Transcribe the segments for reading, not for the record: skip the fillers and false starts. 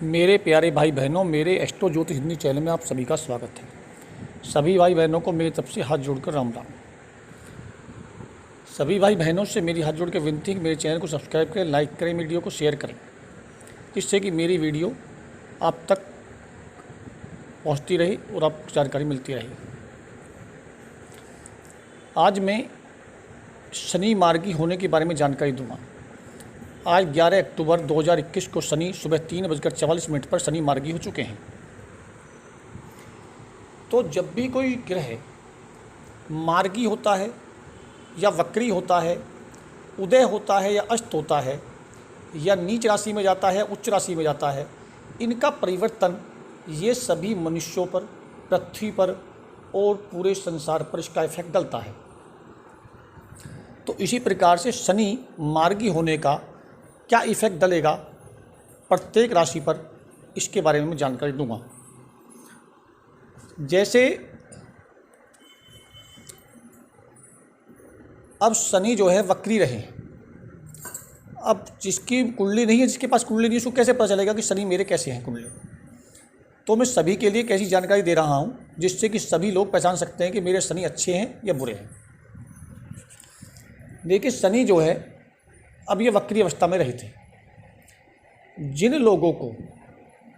मेरे प्यारे भाई बहनों, मेरे एस्ट्रो ज्योतिष हिंदी चैनल में आप सभी का स्वागत है। सभी भाई बहनों को मेरी तरफ से हाथ जोड़कर राम राम। सभी भाई बहनों से मेरी हाथ जोड़ के विनती है कि मेरे चैनल को सब्सक्राइब करें, लाइक करें, वीडियो को शेयर करें, जिससे कि मेरी वीडियो आप तक पहुंचती रहे और आपको जानकारी मिलती रहे। आज मैं शनि मार्गी होने के बारे में जानकारी दूंगा। आज 11 अक्टूबर 2021 को शनि सुबह 3:44 पर शनि मार्गी हो चुके हैं। तो जब भी कोई ग्रह मार्गी होता है या वक्री होता है, उदय होता है या अस्त होता है, या नीच राशि में जाता है, उच्च राशि में जाता है, इनका परिवर्तन ये सभी मनुष्यों पर, पृथ्वी पर और पूरे संसार पर इसका इफेक्ट डलता है। तो इसी प्रकार से शनि मार्गी होने का क्या इफेक्ट डलेगा प्रत्येक राशि पर, इसके बारे में मैं जानकारी दूंगा। जैसे अब शनि जो है वक्री रहे, अब जिसकी कुंडली नहीं है, जिसके पास कुंडली नहीं है, उसको कैसे पता चलेगा कि शनि मेरे कैसे हैं कुंडली। तो मैं सभी के लिए कैसी जानकारी दे रहा हूँ जिससे कि सभी लोग पहचान सकते हैं कि मेरे शनि अच्छे हैं या बुरे हैं। देखिए, शनि जो है अब ये वक्री अवस्था में रहे थे। जिन लोगों को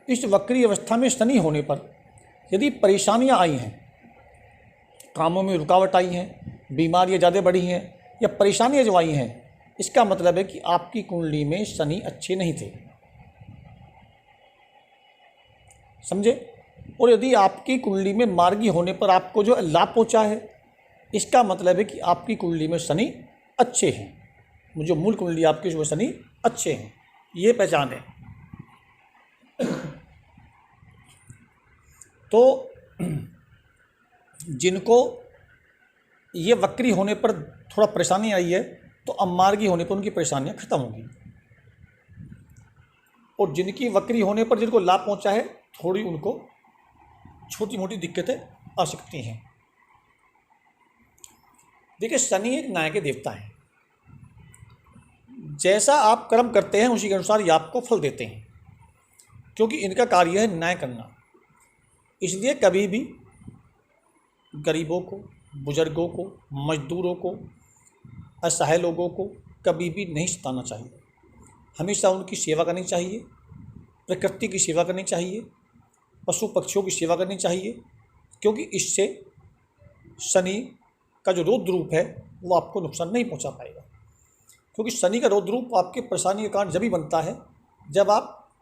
इस वक्री अवस्था में शनि होने पर यदि परेशानियां आई हैं, कामों में रुकावट आई हैं, बीमारियां ज़्यादा बढ़ी हैं या परेशानियां जो आई हैं, इसका मतलब है कि आपकी कुंडली में शनि अच्छे नहीं थे, समझे। और यदि आपकी कुंडली में मार्गी होने पर आपको जो लाभ पहुंचा है, इसका मतलब है कि आपकी कुंडली में शनि अच्छे हैं। जो मूल कुंडली आपकी जो शनि अच्छे हैं, ये पहचान है। तो जिनको ये वक्री होने पर थोड़ा परेशानी आई है, तो अब मार्गी होने पर उनकी परेशानियां खत्म होंगी। और जिनकी वक्री होने पर जिनको लाभ पहुंचा है, थोड़ी उनको छोटी मोटी दिक्कतें आ सकती हैं। देखिए, शनि एक न्याय के देवता हैं। जैसा आप कर्म करते हैं उसी के अनुसार ये आपको फल देते हैं, क्योंकि इनका कार्य है न्याय करना। इसलिए कभी भी गरीबों को, बुजुर्गों को, मजदूरों को, असहाय लोगों को कभी भी नहीं सताना चाहिए। हमेशा उनकी सेवा करनी चाहिए, प्रकृति की सेवा करनी चाहिए, पशु पक्षियों की सेवा करनी चाहिए, क्योंकि इससे शनि का जो रौद्र रूप है वो आपको नुकसान नहीं पहुंचा पाएगा। क्योंकि शनि का रौद्र रूप आपके परेशानी का कारण जब ही बनता है जब आप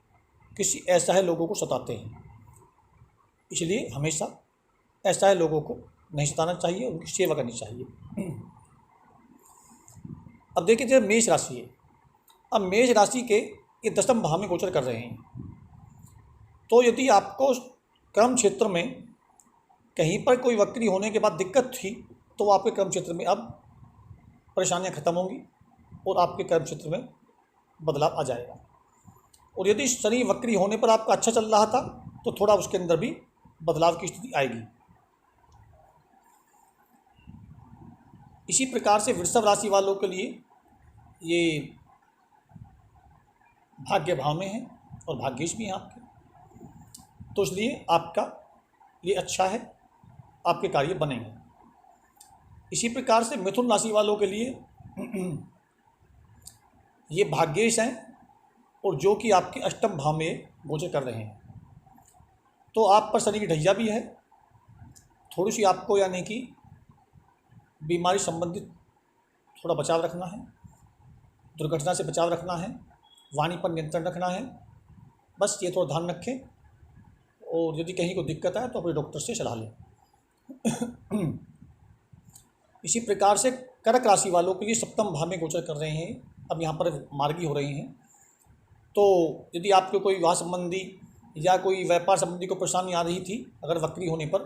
किसी असहाय लोगों को सताते हैं। इसलिए हमेशा असहाय लोगों को नहीं सताना चाहिए, उनकी सेवा करनी चाहिए। अब देखिए, जब मेष राशि है, अब मेष राशि के ये 10वें भाव में गोचर कर रहे हैं। तो यदि आपको कर्म क्षेत्र में कहीं पर कोई वक्री होने के बाद दिक्कत थी, तो आपके कर्म क्षेत्र में अब परेशानियां खत्म होंगी और आपके कर्म क्षेत्र में बदलाव आ जाएगा। और यदि शनि वक्री होने पर आपका अच्छा चल रहा था, तो थोड़ा उसके अंदर भी बदलाव की स्थिति आएगी। इसी प्रकार से वृषभ राशि वालों के लिए ये भाग्य भाव में है और भाग्येश भी हैं आपके, तो इसलिए आपका ये अच्छा है, आपके कार्य बनेंगे। इसी प्रकार से मिथुन राशि वालों के लिए ये भाग्येश हैं और जो कि आपके 8वें भाव में गोचर कर रहे हैं। तो आप पर शनि की ढैया भी है। थोड़ी सी आपको यानी कि बीमारी संबंधित थोड़ा बचाव रखना है, दुर्घटना से बचाव रखना है, वाणी पर नियंत्रण रखना है, बस ये थोड़ा ध्यान रखें। और यदि कहीं को दिक्कत आए तो अपने डॉक्टर से सलाह लें। इसी प्रकार से कर्क राशि वालों के लिए 7वें भाव में गोचर कर रहे हैं, अब यहाँ पर मार्गी हो रही हैं। तो यदि आपको कोई विवाह संबंधी या कोई व्यापार संबंधी को परेशानी आ रही थी अगर वक्री होने पर,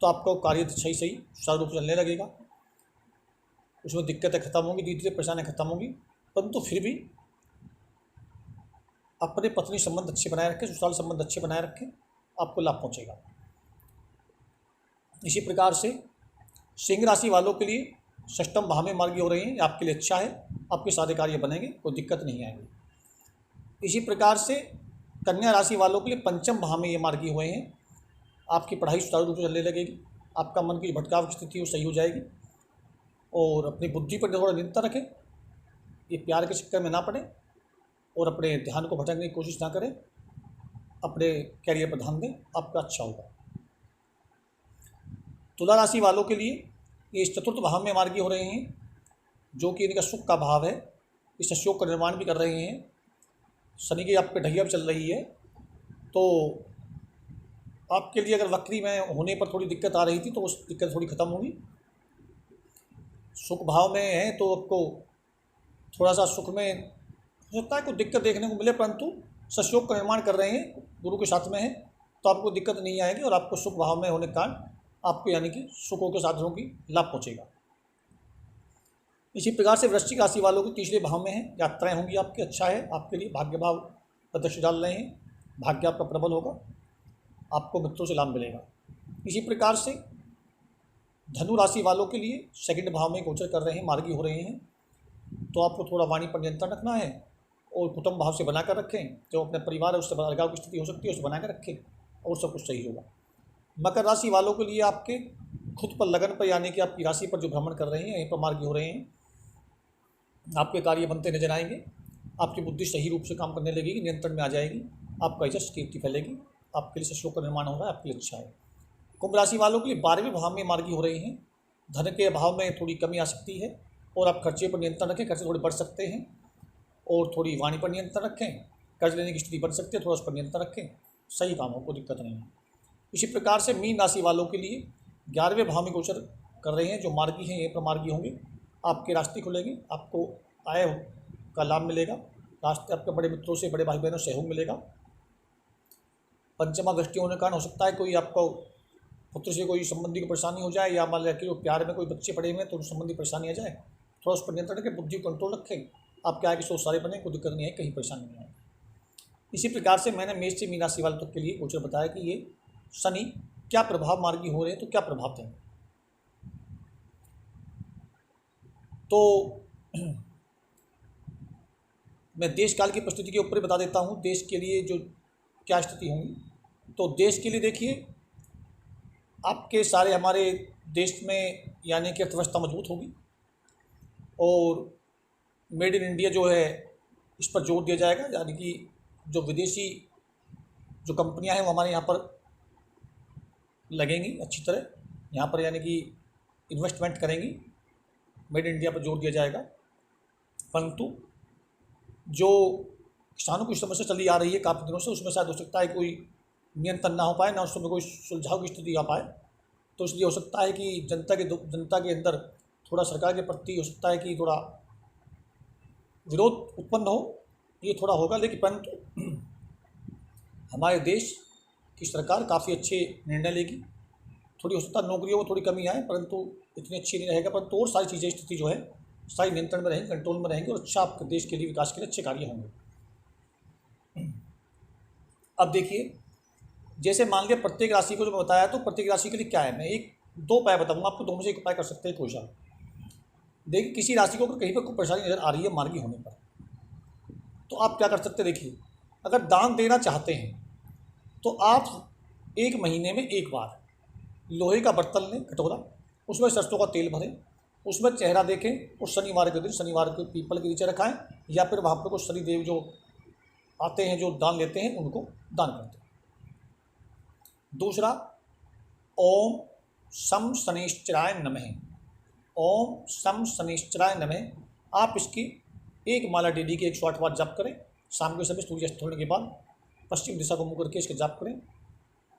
तो आपका कार्य सही सुचारू रूप से चलने लगेगा, उसमें दिक्कतें खत्म होंगी, धीरे धीरे परेशानियाँ खत्म होंगी। परंतु फिर भी अपने पत्नी संबंध अच्छे बनाए रखें, ससुराल संबंध अच्छे बनाए रखें, आपको लाभ पहुँचेगा। इसी प्रकार से सिंह राशि वालों के लिए 6वें भाव में मार्गी हो रही हैं, आपके लिए अच्छा है, आपके सारे कार्य बनेंगे, कोई दिक्कत नहीं आएगी। इसी प्रकार से कन्या राशि वालों के लिए पंचम भाव में ये मार्गी हुए हैं। आपकी पढ़ाई सुचारू रूप से चलने लगेगी, आपका मन की भटकाव की स्थिति वो सही हो जाएगी, और अपनी बुद्धि पर थोड़ा नियंत्रण रखें, ये प्यार के चक्कर में ना पड़े और अपने ध्यान को भटकने की कोशिश ना करें, अपने कैरियर पर ध्यान दें, आपका अच्छा होगा। तुला राशि वालों के लिए ये इस चतुर्थ भाव में मार्गी हो रहे हैं, जो कि इनका सुख का भाव है। इस अशोक का निर्माण भी कर रहे हैं। शनि की आप पे ढैया भी चल रही है, तो आपके लिए अगर वक्री में होने पर थोड़ी दिक्कत आ रही थी तो उस दिक्कत थोड़ी ख़त्म होगी। सुख भाव में है तो आपको थोड़ा सा सुख में हो सकता है कोई दिक्कत देखने को मिले, परंतु सशयोग का निर्माण कर रहे हैं, गुरु के साथ में है, तो आपको दिक्कत नहीं आएगी और आपको सुख भाव में होने के कारण आपको यानी कि सुखों के साधनों की लाभ पहुँचेगा। इसी प्रकार से वृश्चिक राशि वालों के तीसरे भाव में है, यात्राएं होंगी आपके, अच्छा है आपके लिए। भाग्य भाव प्रदर्शन डाल रहे हैं, भाग्य आपका प्रबल होगा, आपको मित्रों से लाभ मिलेगा। इसी प्रकार से धनु राशि वालों के लिए सेकंड भाव में गोचर कर रहे हैं, मार्गी हो रहे हैं, तो आपको थोड़ा वाणी पर नियंत्रण रखना है और कुटुंब भाव से बनाकर रखें। जो अपने परिवार है उससे अलगाव की स्थिति हो सकती है उसे बनाकर रखें और सब कुछ सही होगा। मकर राशि वालों के लिए आपके खुद पर लगन पर यानी कि आपकी राशि पर जो भ्रमण कर रहे हैं यहीं पर मार्गी हो रहे हैं, आपके कार्य बनते नजर आएंगे, आपकी बुद्धि सही रूप से काम करने लगेगी, नियंत्रण में आ जाएगी, आपका यश कीर्ति फैलेगी, आपके लिए सशयोग का निर्माण हो रहा है, आपके लिए अच्छा है। कुंभ राशि वालों के लिए 12वें भाव में मार्गी हो रही हैं। धन के अभाव में थोड़ी कमी आ सकती है और आप खर्चे पर नियंत्रण रखें, खर्चे थोड़े बढ़ सकते हैं, और थोड़ी वाणी पर नियंत्रण रखें, कर्ज लेने की स्थिति बन सकती है, थोड़ा उस पर नियंत्रण रखें, सही काम हो, कोई दिक्कत नहीं है। इसी प्रकार से मीन राशि वालों के लिए 11वें भाव में गोचर कर रहे हैं, जो मार्गी हैं ये प्रमार्गी होंगे, आपके रास्ते खुलेंगे, आपको आय का लाभ मिलेगा, रास्ते आपके बड़े मित्रों से, बड़े भाई बहनों से सहयोग मिलेगा। पंचमा दृष्टि होने के कारण हो सकता है कोई आपको पुत्र से कोई संबंधी को परेशानी हो जाए, या मान लिया कि प्यार में कोई बच्चे पड़े हुए हैं तो उन संबंधी परेशानी आ जाए, थोड़ा उस पर नियंत्रण रखें, बुद्धि कंट्रोल रखें, आपके आगे सोच सारे बने, कोई दिक्कत नहीं है, कहीं परेशानी नहीं आए। इसी प्रकार से मैंने मेष से मीन राशि वालों तक के लिए गोचर बताया कि ये शनि क्या प्रभाव मार्गी हो रहे हैं, तो क्या प्रभाव देंगे। तो मैं देश काल की परिस्थिति के ऊपर बता देता हूँ, देश के लिए जो क्या स्थिति होंगी। तो देश के लिए देखिए, आपके सारे हमारे देश में यानी कि अर्थव्यवस्था मजबूत होगी, और मेड इन इंडिया जो है इस पर जोर दिया जाएगा, यानी कि जो विदेशी जो कंपनियां हैं वो हमारे यहाँ पर लगेंगी अच्छी तरह, यहाँ पर यानी कि इन्वेस्टमेंट करेंगी, मेड इन इंडिया पर जोर दिया जाएगा। परंतु जो किसानों की समस्या चली आ रही है काफ़ी दिनों से, उसमें शायद हो सकता है कोई नियंत्रण ना हो पाए, ना उसमें कोई सुलझाव की स्थिति आ पाए, तो इसलिए हो सकता है कि जनता के अंदर थोड़ा सरकार के प्रति हो सकता है कि थोड़ा विरोध उत्पन्न हो, ये थोड़ा होगा। लेकिन परंतु हमारे देश की सरकार काफ़ी अच्छे निर्णय लेगी, थोड़ी हो सकता है नौकरियों में थोड़ी कमी आए, परंतु इतनी अच्छी नहीं रहेगा, परंतु और सारी चीज़ें स्थिति जो है सारी नियंत्रण में रहेंगी, कंट्रोल में रहेंगी, और अच्छा आपके देश के लिए विकास के लिए अच्छे कार्य होंगे। अब देखिए, जैसे मान लिया प्रत्येक राशि को जो मैं बताया, तो प्रत्येक राशि के लिए क्या है, मैं एक दो उपाय बताऊंगा आपको, दो में से एक उपाय कर सकते हैं कोई सा। देखिए, किसी राशि को अगर कहीं पर कोई परेशानी नजर आ रही है मार्गी होने पर, तो आप क्या कर सकते हैं। देखिए, अगर दान देना चाहते हैं तो आप 1 महीने में एक बार लोहे का बर्तन लें, कटोरा, उसमें सरसों का तेल भरें, उसमें चेहरा देखें, और शनिवार के दिन शनिवार के पीपल के नीचे रखाएं, या फिर वहाँ पर कुछ शनिदेव जो आते हैं जो दान लेते हैं उनको दान करते हैं। दूसरा, ओम सम शनिश्चराय नमः, ओम सम शनिश्चराय नमः, आप इसकी एक माला डेली के 108 बार जाप करें, शाम के समय सूर्यास्त होने के बाद पश्चिम दिशा को मुँह करके इसका जाप करें,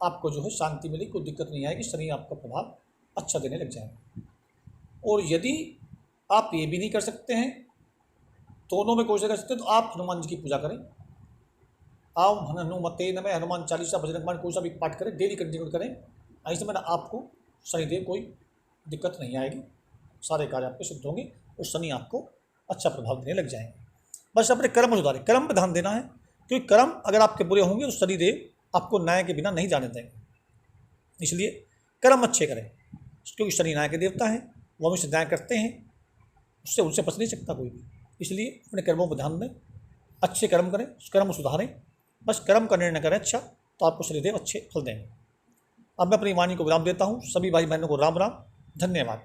आपको जो है शांति मिलेगी, कोई दिक्कत नहीं आएगी, शनि आपका प्रभाव अच्छा देने लग जाएगा। और यदि आप ये भी नहीं कर सकते हैं, दोनों में कोशिश कर सकते हैं, तो आप हनुमान जी की पूजा करें, आप हनुमते नमः, हनुमान चालीसा, बजरंग कोई सा भी पाठ करें, डेली कंटिन्यू करें, ऐसे में आपको शनिदेव कोई दिक्कत नहीं आएगी, सारे कार्य आपके सिद्ध होंगे और शनि आपको अच्छा प्रभाव देने लग जाएंगे। बस अपने कर्म सुधारें, कर्म पर ध्यान देना है, क्योंकि कर्म अगर आपके बुरे होंगे तो शनिदेव आपको न्याय के बिना नहीं जाने देंगे, इसलिए कर्म अच्छे करें, क्योंकि शनि न्याय के देवता हैं, वो हमेशा न्याय करते हैं, उससे उनसे बच नहीं सकता कोई भी, इसलिए अपने कर्मों पर ध्यान दें, अच्छे कर्म करें, कर्म सुधारें, बस कर्म का निर्णय करें अच्छा, तो आपको शनिदेव अच्छे फल देंगे। अब मैं अपनी वाणी को विराम देता हूँ। सभी भाई बहनों को राम राम, धन्यवाद।